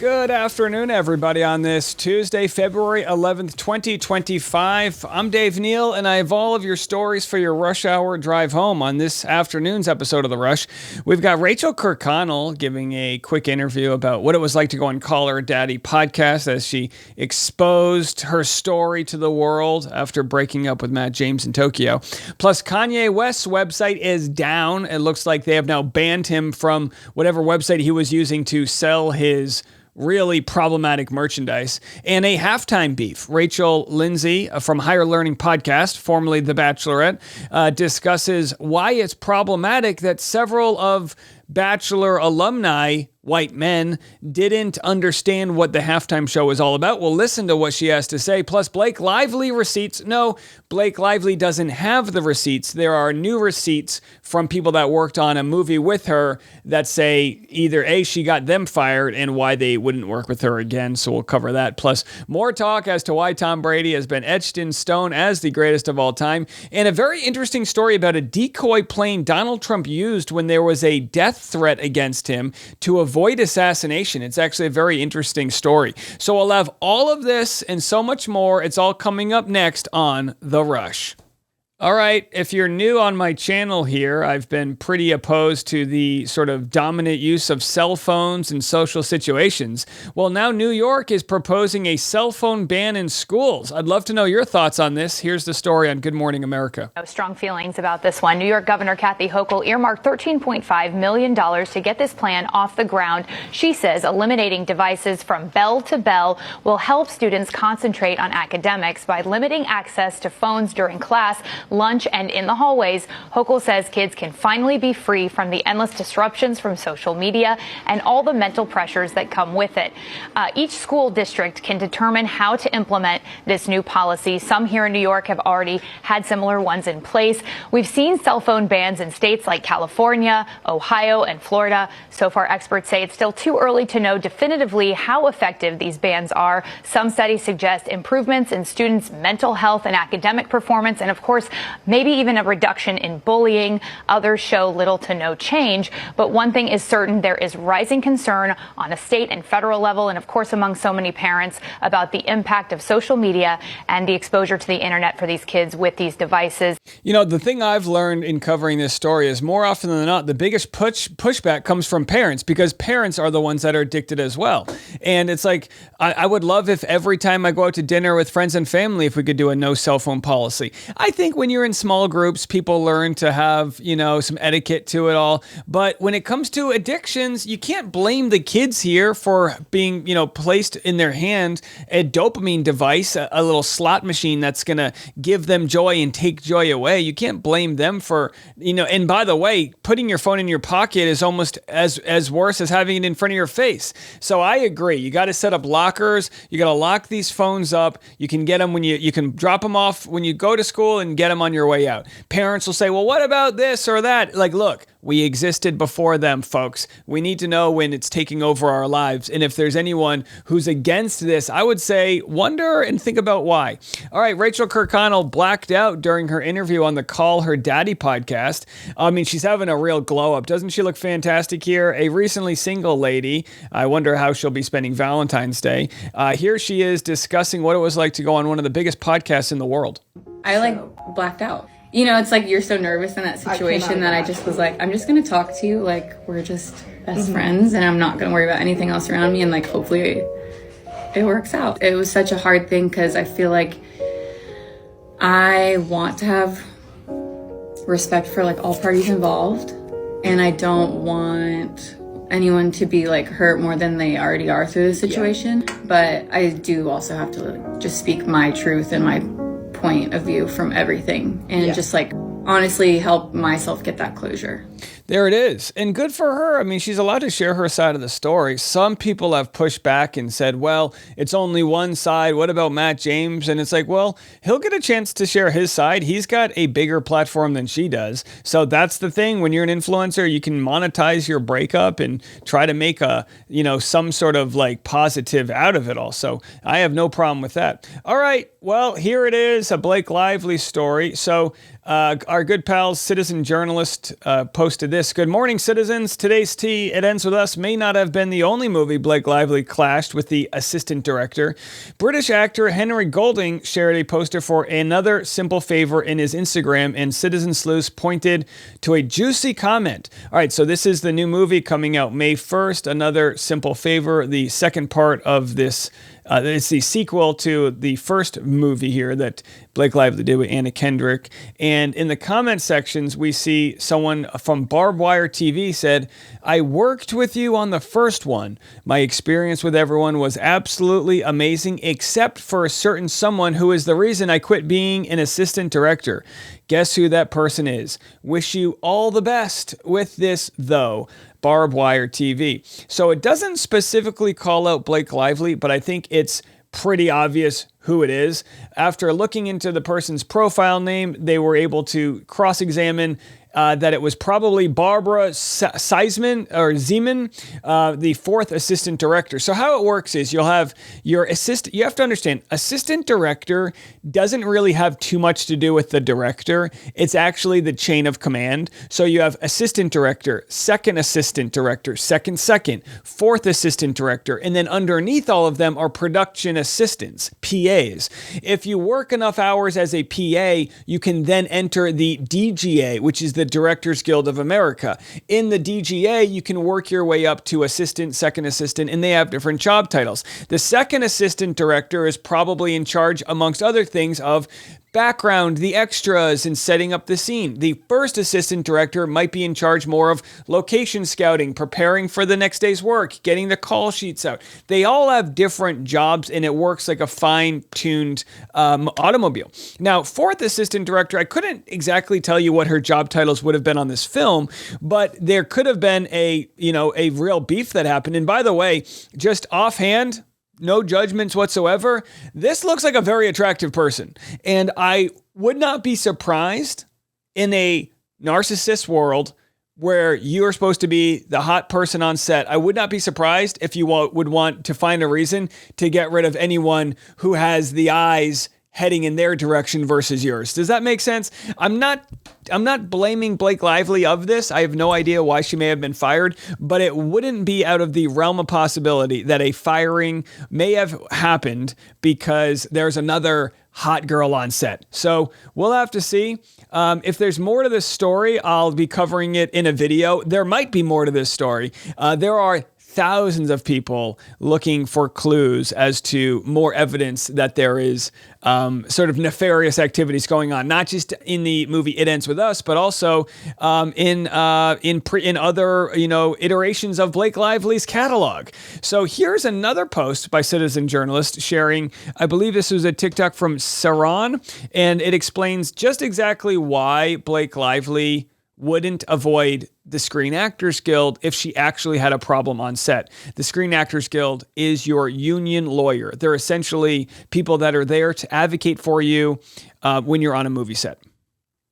Good afternoon, everybody, on this Tuesday, February 11th, 2025. I'm Dave Neal, and I have all of your stories for your rush hour drive home. On this afternoon's episode of The Rush, we've got Rachael Kirkconnell giving a quick interview about what it was like to go on Call Her Daddy podcast as she exposed her story to the world after breaking up with Matt James in Tokyo. Plus, Kanye West's website is down. It looks like they have now banned him from whatever website he was using to sell his really problematic merchandise, and a halftime beef. Rachel Lindsay from Higher Learning Podcast, formerly The Bachelorette, discusses why it's problematic that several of Bachelor alumni, white men, didn't understand what the halftime show was all about. We'll listen to what she has to say. Plus, Blake Lively receipts. No, Blake Lively doesn't have the receipts. There are new receipts from people that worked on a movie with her that say either A, she got them fired, and why they wouldn't work with her again. So we'll cover that. Plus, more talk as to why Tom Brady has been etched in stone as the greatest of all time. And a very interesting story about a decoy plane Donald Trump used when there was a death threat against him to avoid assassination. It's actually a very interesting story. So I'll have all of this and so much more. It's all coming up next on The Rush. All right, if you're new on my channel here, I've been pretty opposed to the sort of dominant use of cell phones in social situations. Well, now New York is proposing a cell phone ban in schools. I'd love to know your thoughts on this. Here's the story on Good Morning America. Strong feelings about this one. New York Governor Kathy Hochul earmarked $13.5 million to get this plan off the ground. She says eliminating devices from bell to bell will help students concentrate on academics by limiting access to phones during class, lunch, and in the hallways. Hochul says kids can finally be free from the endless disruptions from social media and all the mental pressures that come with it. Each school district can determine how to implement this new policy. Some here in New York have already had similar ones in place. We've seen cell phone bans in states like California, Ohio, and Florida. So far, experts say it's still too early to know definitively how effective these bans are. Some studies suggest improvements in students' mental health and academic performance, and of course, maybe even a reduction in bullying. Others show little to no change. But one thing is certain, there is rising concern on a state and federal level, and of course among so many parents, about the impact of social media and the exposure to the internet for these kids with these devices. You know, the thing I've learned in covering this story is more often than not, the biggest pushback comes from parents, because parents are the ones that are addicted as well. And it's like, I would love if every time I go out to dinner with friends and family, if we could do a no cell phone policy. I think when you're in small groups, people learn to have, some etiquette to it all. But when it comes to addictions, you can't blame the kids here for being, placed in their hand a dopamine device, a little slot machine that's going to give them joy and take joy away. You can't blame them for, and by the way, putting your phone in your pocket is almost as worse as having it in front of your face. So I agree. You got to set up lockers. You got to lock these phones up. You can get them when you can drop them off when you go to school and get them on your way out. Parents will say, well, what about this or that? Like, look, we existed before them, folks. We need to know when it's taking over our lives. And if there's anyone who's against this, I would say wonder and think about why. All right, Rachael Kirkconnell blacked out during her interview on the Call Her Daddy podcast. I mean, she's having a real glow up. Doesn't she look fantastic here? A recently single lady. I wonder how she'll be spending Valentine's Day. Here she is discussing what it was like to go on one of the biggest podcasts in the world. I blacked out. It's like you're so nervous in that situation that I just was like, I'm just going to talk to you like we're just best friends, and I'm not going to worry about anything else around me, and hopefully it works out. It was such a hard thing because I feel like I want to have respect for all parties involved, and I don't want anyone to be hurt more than they already are through the situation. But I do also have to just speak my truth and my point of view from everything, and just honestly help myself get that closure. There it is. And good for her. I mean, she's allowed to share her side of the story. Some people have pushed back and said, well, it's only one side. What about Matt James? And it's like, well, he'll get a chance to share his side. He's got a bigger platform than she does. So that's the thing. When you're an influencer, you can monetize your breakup and try to make some sort of positive out of it all. So I have no problem with that. All right. Well, here it is, a Blake Lively story. So our good pal, citizen journalist, posted this. this. Good morning, citizens. Today's tea, It Ends With Us, may not have been the only movie Blake Lively clashed with the assistant director. British actor Henry Golding shared a poster for Another Simple Favor in his Instagram, and Citizen Sleuth pointed to a juicy comment. All right, so this is the new movie coming out May 1st, Another Simple Favor, the second part of this. It's the sequel to the first movie here that Blake Lively did with Anna Kendrick. And in the comment sections, we see someone from Barbed Wire TV said, "I worked with you on the first one. My experience with everyone was absolutely amazing, except for a certain someone who is the reason I quit being an assistant director. Guess who that person is? Wish you all the best with this, though." Barbed Wire TV. So it doesn't specifically call out Blake Lively, but I think it's pretty obvious who it is. After looking into the person's profile name, they were able to cross-examine that it was probably Barbara Zeman, the fourth assistant director. So how it works is you'll have your assistant. You have to understand, assistant director doesn't really have too much to do with the director. It's actually the chain of command. So you have assistant director, second assistant director, second, fourth assistant director, and then underneath all of them are production assistants, PAs. If you work enough hours as a PA, you can then enter the DGA, which is the Directors Guild of America. In the DGA, you can work your way up to assistant, second assistant, and they have different job titles. The second assistant director is probably in charge, amongst other things, of background, the extras, and setting up the scene. The first assistant director might be in charge more of location scouting, preparing for the next day's work, getting the call sheets out. They all have different jobs, and it works like a fine-tuned automobile. Now, fourth assistant director, I couldn't exactly tell you what her job titles would have been on this film, but there could have been a real beef that happened. And by the way, just offhand, no judgments whatsoever, this looks like a very attractive person. And I would not be surprised in a narcissist world where you are supposed to be the hot person on set. I would not be surprised if you would want to find a reason to get rid of anyone who has the eyes heading in their direction versus yours. Does that make sense? I'm not blaming Blake Lively of this. I have no idea why she may have been fired, but it wouldn't be out of the realm of possibility that a firing may have happened because there's another hot girl on set. So we'll have to see. If there's more to this story, I'll be covering it in a video. There might be more to this story. There are thousands of people looking for clues as to more evidence that there is sort of nefarious activities going on, not just in the movie It Ends With Us, but also in other iterations of Blake Lively's catalog. So here's another post by Citizen Journalist sharing, I believe this was a TikTok from Saran, and it explains just exactly why Blake Lively wouldn't avoid the Screen Actors Guild if she actually had a problem on set. The Screen Actors Guild is your union lawyer. They're essentially people that are there to advocate for you when you're on a movie set.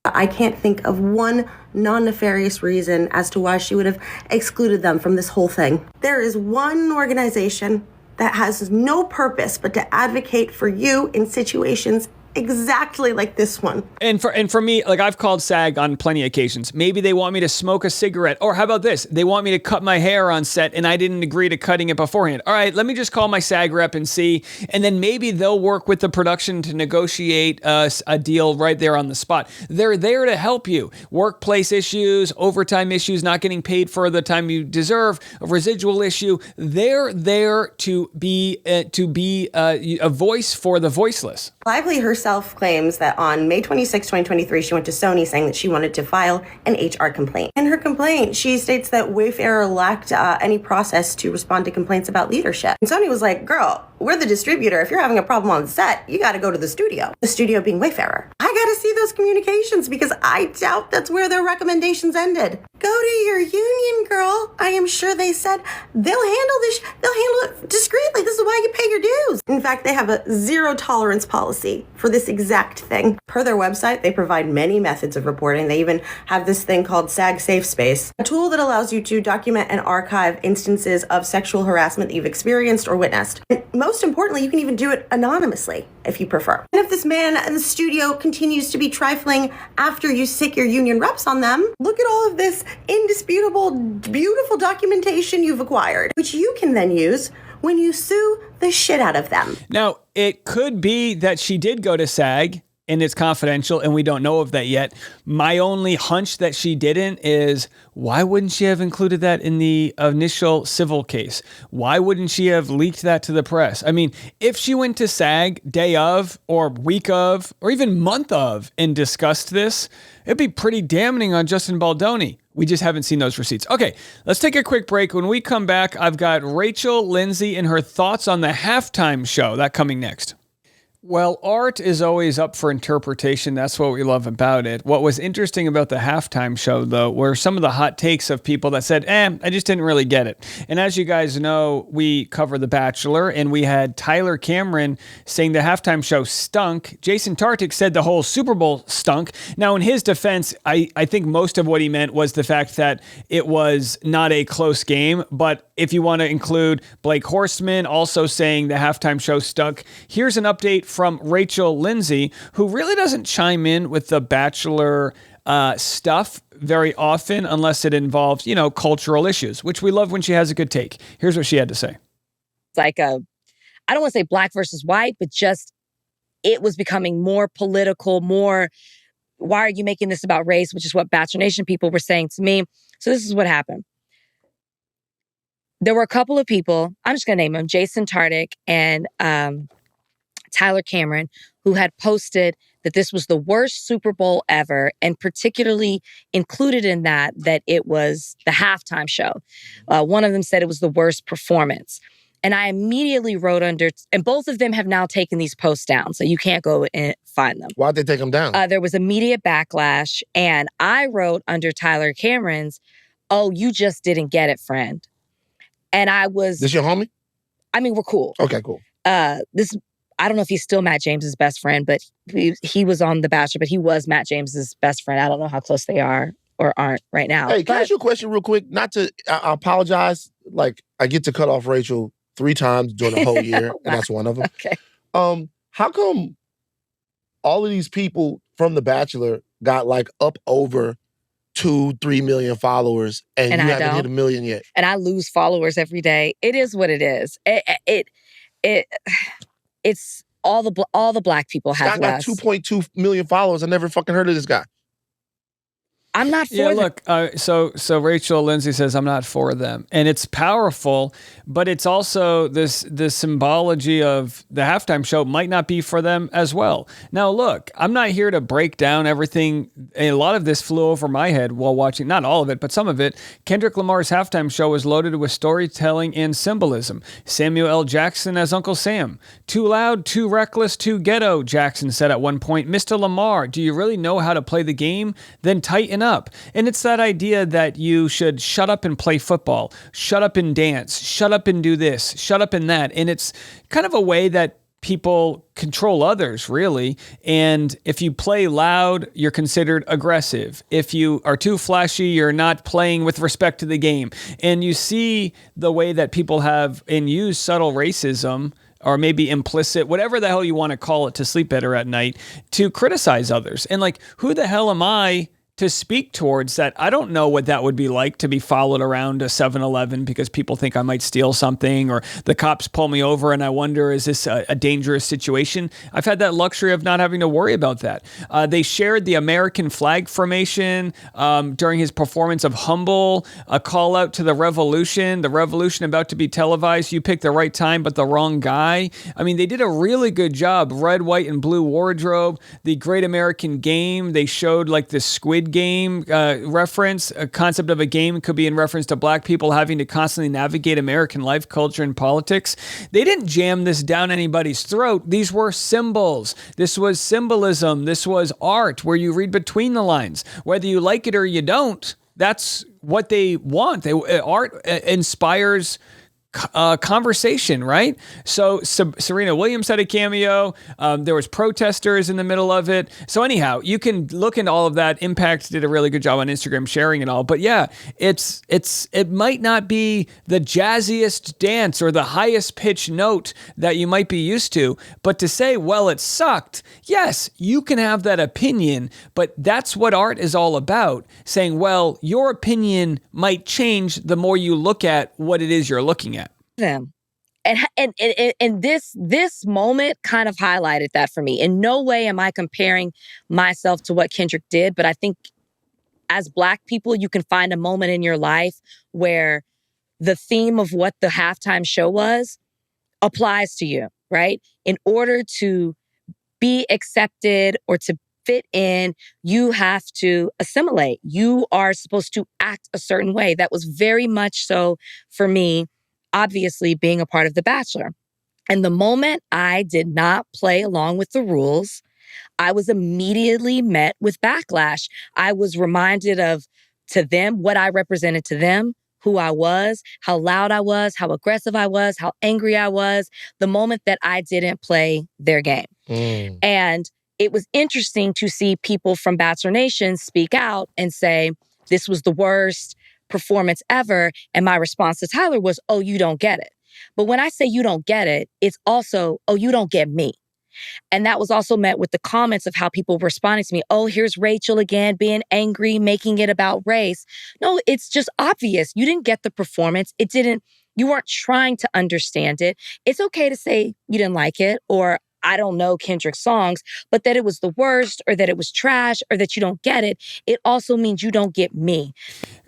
I can't think of one non-nefarious reason as to why she would have excluded them from this whole thing. There is one organization that has no purpose but to advocate for you in situations exactly like this one. And for me, like, I've called SAG on plenty of occasions. Maybe they want me to smoke a cigarette. Or how about this? They want me to cut my hair on set and I didn't agree to cutting it beforehand. All right, let me just call my SAG rep and see. And then maybe they'll work with the production to negotiate a deal right there on the spot. They're there to help you. Workplace issues, overtime issues, not getting paid for the time you deserve, a residual issue. They're there to be a voice for the voiceless. Lively herself claims that on May 26, 2023, she went to Sony saying that she wanted to file an HR complaint. In her complaint, she states that Wayfarer lacked any process to respond to complaints about leadership. And Sony was like, girl, we're the distributor. If you're having a problem on set, you got to go to the studio. The studio being Wayfarer. I got to see those communications because I doubt that's where their recommendations ended. Go to your union, girl. I am sure they said they'll handle this. They'll handle it discreetly. This is why you pay your dues. In fact, they have a zero tolerance policy for this exact thing. Per their website, they provide many methods of reporting. They even have this thing called SAG Safe Space, a tool that allows you to document and archive instances of sexual harassment that you've experienced or witnessed. And most importantly, you can even do it anonymously if you prefer. And if this man in the studio continues to be trifling after you sick your union reps on them, look at all of this indisputable, beautiful documentation you've acquired, which you can then use when you sue the shit out of them. Now, it could be that she did go to SAG and it's confidential and we don't know of that yet. My only hunch that she didn't is, why wouldn't she have included that in the initial civil case? Why wouldn't she have leaked that to the press? I mean, if she went to SAG day of or week of or even month of and discussed this, it'd be pretty damning on Justin Baldoni. We just haven't seen those receipts. Okay, let's take a quick break. When we come back, I've got Rachael Lindsay and her thoughts on the halftime show. That coming next. Well, art is always up for interpretation. That's what we love about it. What was interesting about the halftime show, though, were some of the hot takes of people that said, I just didn't really get it. And as you guys know, we cover The Bachelor, and we had Tyler Cameron saying the halftime show stunk. Jason Tartick said the whole Super Bowl stunk. Now, in his defense, I think most of what he meant was the fact that it was not a close game. But if you want to include Blake Horstman also saying the halftime show stunk, here's an update from Rachael Lindsay, who really doesn't chime in with the Bachelor stuff very often unless it involves, cultural issues, which we love when she has a good take. Here's what she had to say. It's like I don't want to say black versus white, but just it was becoming more political, more, why are you making this about race, which is what Bachelor Nation people were saying to me. So this is what happened. There were a couple of people, I'm just going to name them, Jason Tartick and Tyler Cameron, who had posted that this was the worst Super Bowl ever, and particularly included in that it was the halftime show. One of them said it was the worst performance. And I immediately wrote under, and both of them have now taken these posts down, so you can't go and find them. Why'd they take them down? There was immediate backlash, and I wrote under Tyler Cameron's, "Oh, you just didn't get it, friend." And I was... This your homie? I mean, we're cool. Okay, cool. I don't know if he's still Matt James's best friend, but he was on The Bachelor, but he was Matt James's best friend. I don't know how close they are or aren't right now. Hey, can I ask you a question real quick? I apologize. Like, I get to cut off Rachael 3 times during the whole year, and that's one of them. Okay. How come all of these people from The Bachelor got like up over 2-3 million followers, and you haven't hit 1 million yet? And I lose followers every day. It is what it is. It's all the black people have less. Got 2.2 million followers. I never fucking heard of this guy. I'm not for them. Look, so Rachael Lindsay says, I'm not for them. And it's powerful, but it's also this symbology of the halftime show might not be for them as well. Now, look, I'm not here to break down everything. A lot of this flew over my head while watching, not all of it, but some of it. Kendrick Lamar's halftime show was loaded with storytelling and symbolism. Samuel L. Jackson as Uncle Sam. Too loud, too reckless, too ghetto, Jackson said at one point. Mr. Lamar, do you really know how to play the game? Then tighten up. And it's that idea that you should shut up and play football, shut up and dance, shut up and do this, shut up and that. And it's kind of a way that people control others, really. And if you play loud, you're considered aggressive. If you are too flashy, you're not playing with respect to the game. And you see the way that people have and use subtle racism, or maybe implicit, whatever the hell you want to call it, to sleep better at night, to criticize others. And like, who the hell am I to speak towards that? I don't know what that would be like to be followed around a 7-Eleven because people think I might steal something, or the cops pull me over and I wonder, is this a dangerous situation? I've had that luxury of not having to worry about that. They shared the American flag formation during his performance of Humble, a call out to the revolution about to be televised. You picked the right time, but the wrong guy. I mean, they did a really good job. Red, white, and blue wardrobe, the Great American Game. They showed like the Squid Game reference. A concept of a game could be in reference to black people having to constantly navigate American life, culture, and politics. They didn't jam this down anybody's throat. These were symbols. This was symbolism. This was art where you read between the lines. Whether you like it or you don't, that's what they want. Art inspires conversation, right? So Serena Williams had a cameo. There was protesters in the middle of it. So anyhow, you can look into all of that. Impact did a really good job on Instagram sharing it all. But yeah, it might not be the jazziest dance or the highest pitch note that you might be used to, but to say, well, it sucked. Yes, you can have that opinion, but that's what art is all about. Saying, well, your opinion might change the more you look at what it is you're looking at. Them. And this moment kind of highlighted that for me. In no way am I comparing myself to what Kendrick did, but I think as Black people, you can find a moment in your life where the theme of what the halftime show was applies to you, right? In order to be accepted or to fit in, you have to assimilate. You are supposed to act a certain way. That was very much so for me, obviously being a part of The Bachelor. And the moment I did not play along with the rules, I was immediately met with backlash. I was reminded of, to them, what I represented to them, who I was, how loud I was, how aggressive I was, how angry I was, the moment that I didn't play their game. And it was interesting to see people from Bachelor Nation speak out and say, this was the worst performance ever. And my response to Tyler was, oh, you don't get it. But when I say you don't get it, it's also, oh, you don't get me. And that was also met with the comments of how people were responding to me. Oh, here's Rachel again, being angry, making it about race. No, it's just obvious. You didn't get the performance. You weren't trying to understand it. It's okay to say you didn't like it, or I don't know Kendrick's songs, but that it was the worst, or that it was trash, or that you don't get it. It also means you don't get me.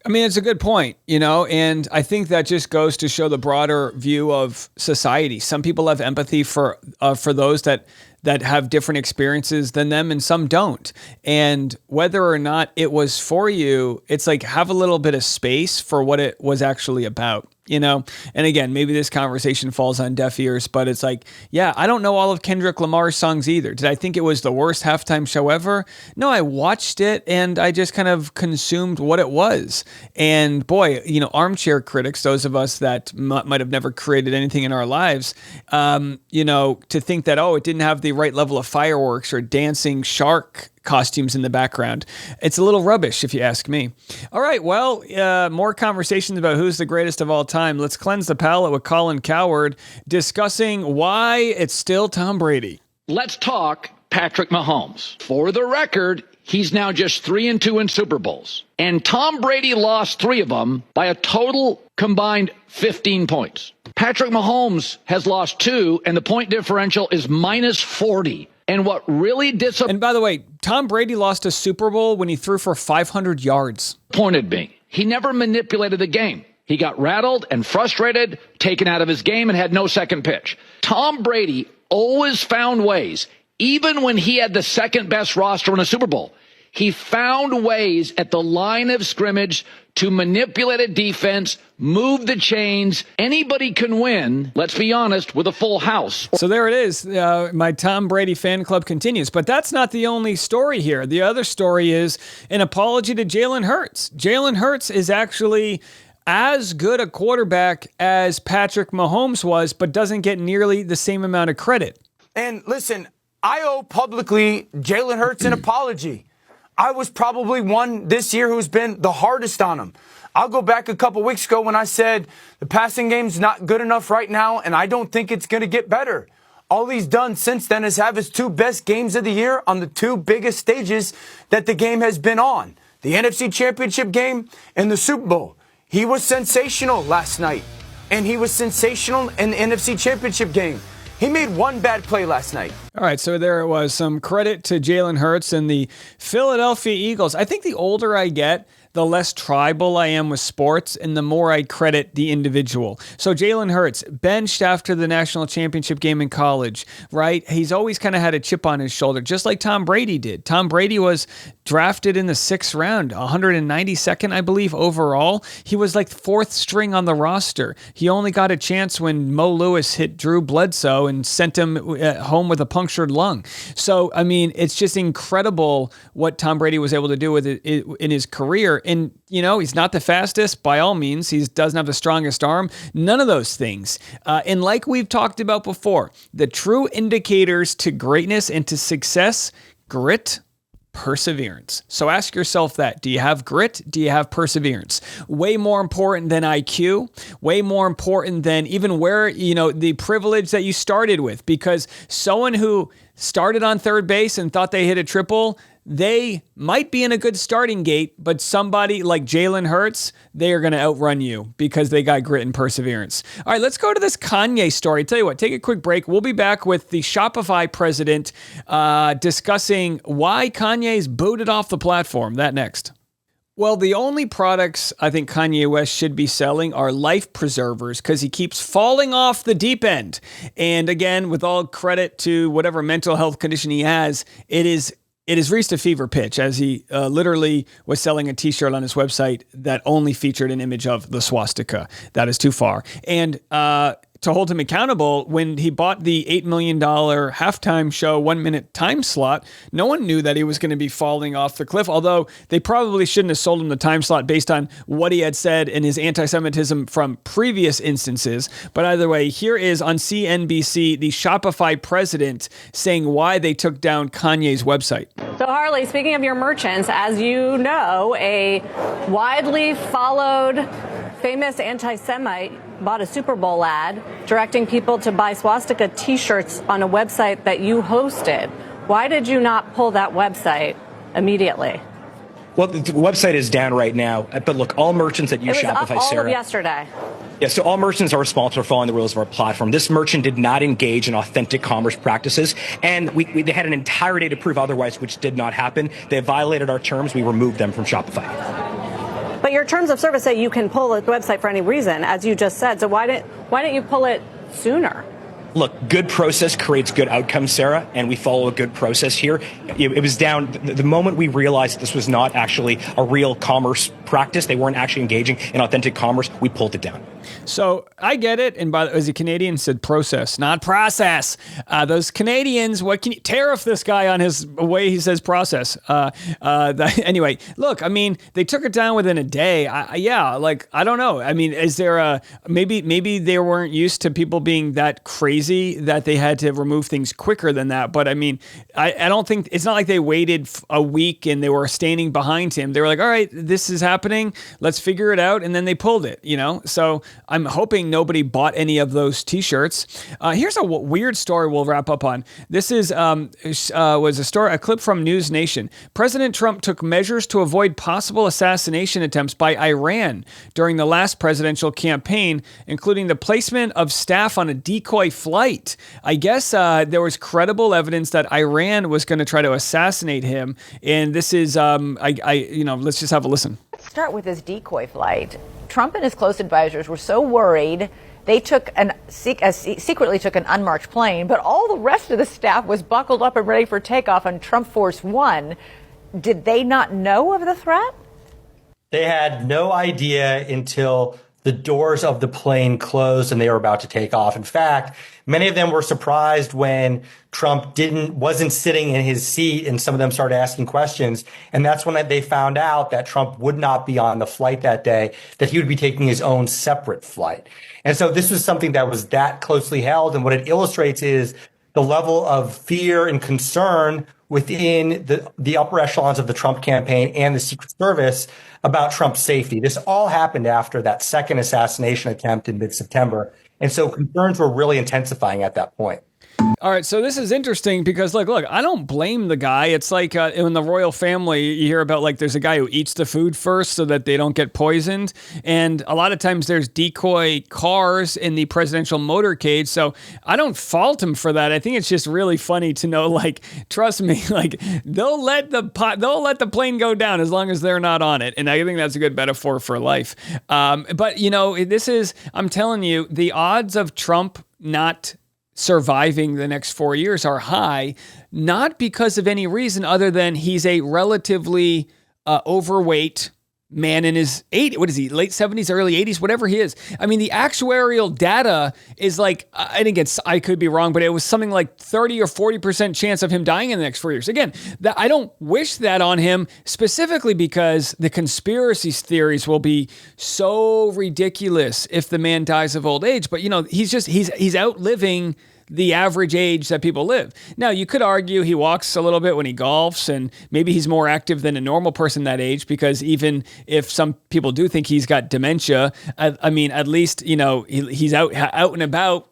I mean, it's a good point, and I think that just goes to show the broader view of society. Some people have empathy for those that have different experiences than them, and some don't. And whether or not it was for you, it's like, have a little bit of space for what it was actually about. And again, maybe this conversation falls on deaf ears, but it's like, yeah, I don't know all of Kendrick Lamar's songs either. Did I think it was the worst halftime show ever? No, I watched it and I just kind of consumed what it was. And boy, armchair critics, those of us that might have never created anything in our lives, to think that, it didn't have the right level of fireworks or dancing shark costumes in the background. It's a little rubbish, if you ask me. All right, well, more conversations about who's the greatest of all time. Let's cleanse the palate with Colin Cowherd discussing why it's still Tom Brady. Let's talk Patrick Mahomes. For the record, he's now just 3-2 in Super Bowls. And Tom Brady lost 3 of them by a total combined 15 points. Patrick Mahomes has lost 2, and the point differential is minus 40. And what really And by the way, Tom Brady lost a Super Bowl when he threw for 500 yards. Disappointed me. He never manipulated the game. He got rattled and frustrated, taken out of his game, and had no second pitch. Tom Brady always found ways, even when he had the second best roster in a Super Bowl. He found ways at the line of scrimmage to manipulate a defense, move the chains. Anybody can win, let's be honest, with a full house. So there it is. My Tom Brady fan club continues. But that's not the only story here. The other story is an apology to Jalen Hurts. Jalen Hurts is actually as good a quarterback as Patrick Mahomes was, but doesn't get nearly the same amount of credit. And listen, I owe publicly Jalen Hurts an apology. I was probably one this year who's been the hardest on him. I'll go back a couple weeks ago when I said the passing game's not good enough right now, and I don't think it's going to get better. All he's done since then is have his 2 best games of the year on the 2 biggest stages that the game has been on. The NFC Championship game and the Super Bowl. He was sensational last night, and he was sensational in the NFC Championship game. He made 1 bad play last night. All right, so there it was. Some credit to Jalen Hurts and the Philadelphia Eagles. I think the older I get, the less tribal I am with sports and the more I credit the individual. So Jalen Hurts, benched after the national championship game in college, right? He's always kind of had a chip on his shoulder, just like Tom Brady did. Tom Brady was drafted in the 6th round, 192nd, I believe, overall. He was like 4th string on the roster. He only got a chance when Mo Lewis hit Drew Bledsoe and sent him home with a punctured lung. So, I mean, it's just incredible what Tom Brady was able to do with it in his career. And, he's not the fastest by all means. He doesn't have the strongest arm. None of those things. And like we've talked about before, the true indicators to greatness and to success, grit, perseverance. So ask yourself that. Do you have grit? Do you have perseverance? Way more important than IQ, way more important than even where, the privilege that you started with, because someone who started on third base and thought they hit a triple, they might be in a good starting gate, but somebody like Jalen Hurts, they are going to outrun you because they got grit and perseverance. All right, let's go to this Kanye story. Tell you what, take a quick break. We'll be back with the Shopify president discussing why Kanye's booted off the platform. That next. Well, the only products I think Kanye West should be selling are life preservers because he keeps falling off the deep end. And again, with all credit to whatever mental health condition he has, it has reached a fever pitch as he literally was selling a t-shirt on his website that only featured an image of the swastika. That is too far. And to hold him accountable, when he bought the $8 million halftime show 1 minute time slot, no one knew that he was going to be falling off the cliff, although they probably shouldn't have sold him the time slot based on what he had said and his anti-Semitism from previous instances. But either way, here is on CNBC, the Shopify president saying why they took down Kanye's website. So Harley, speaking of your merchants, as you know, a widely followed famous anti-Semite bought a Super Bowl ad directing people to buy swastika t-shirts on a website that you hosted. Why did you not pull that website immediately? Well, the website is down right now. But look, all merchants that use Shopify, up all Sarah. Of yesterday. Yeah, so all merchants are responsible for following the rules of our platform. This merchant did not engage in authentic commerce practices, and they had an entire day to prove otherwise, which did not happen. They violated our terms. We removed them from Shopify. But your terms of service say you can pull the website for any reason, as you just said. So why didn't you pull it sooner? Look, good process creates good outcomes, Sarah, and we follow a good process here. It was down the moment we realized this was not actually a real commerce practice. They weren't actually engaging in authentic commerce. We pulled it down. So I get it. And as a Canadian said, process, not process. Those Canadians, what can you tariff this guy on his way he says process? Anyway, look, I mean, they took it down within a day. I don't know. I mean, is there maybe they weren't used to people being that crazy that they had to remove things quicker than that. But I mean, I don't think it's not like they waited a week and they were standing behind him. They were like, all right, this is happening. Let's figure it out. And then they pulled it, So I'm hoping nobody bought any of those t-shirts. Here's a weird story we'll wrap up on. This was a clip from News Nation. President Trump took measures to avoid possible assassination attempts by Iran during the last presidential campaign, including the placement of staff on a decoy flight. I guess there was credible evidence that Iran was going to try to assassinate him. And this is, let's just have a listen. Let's start with this decoy flight. Trump and his close advisors were so worried they secretly took an unmarked plane, but all the rest of the staff was buckled up and ready for takeoff on Trump Force One. Did they not know of the threat? They had no idea until the doors of the plane closed and they were about to take off. In fact, many of them were surprised when Trump wasn't sitting in his seat and some of them started asking questions. And that's when they found out that Trump would not be on the flight that day, that he would be taking his own separate flight. And so this was something that was that closely held. And what it illustrates is the level of fear and concern within the upper echelons of the Trump campaign and the Secret Service about Trump's safety. This all happened after that second assassination attempt in mid-September. And so concerns were really intensifying at that point. All right, so this is interesting because, look, I don't blame the guy. It's like in the royal family, you hear about, there's a guy who eats the food first so that they don't get poisoned. And a lot of times there's decoy cars in the presidential motorcade. So I don't fault him for that. I think it's just really funny to know, trust me, they'll let the plane go down as long as they're not on it. And I think that's a good metaphor for life. But, I'm telling you, the odds of Trump not surviving the next 4 years are high, not because of any reason other than he's a relatively overweight man in his late 70s, early 80s, whatever he is. I mean, the actuarial data is like, I think I could be wrong, but it was something like 30 or 40% chance of him dying in the next 4 years. Again, I don't wish that on him, specifically because the conspiracy theories will be so ridiculous if the man dies of old age. But, he's outliving the average age that people live. Now, you could argue he walks a little bit when he golfs, and maybe he's more active than a normal person that age, because even if some people do think he's got dementia, I mean, at least, he's out and about,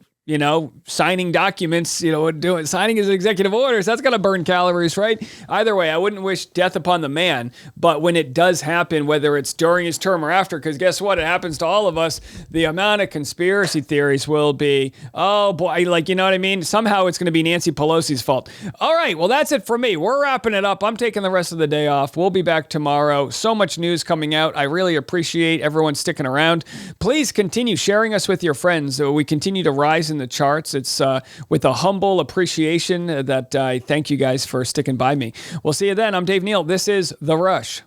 signing documents, signing his executive orders. That's going to burn calories, right? Either way, I wouldn't wish death upon the man. But when it does happen, whether it's during his term or after, because guess what? It happens to all of us. The amount of conspiracy theories will be, oh boy, you know what I mean? Somehow it's going to be Nancy Pelosi's fault. All right, well, that's it for me. We're wrapping it up. I'm taking the rest of the day off. We'll be back tomorrow. So much news coming out. I really appreciate everyone sticking around. Please continue sharing us with your friends. We continue to rise in the charts. It's with a humble appreciation that I thank you guys for sticking by me. We'll see you then. I'm Dave Neal. This is The Rush.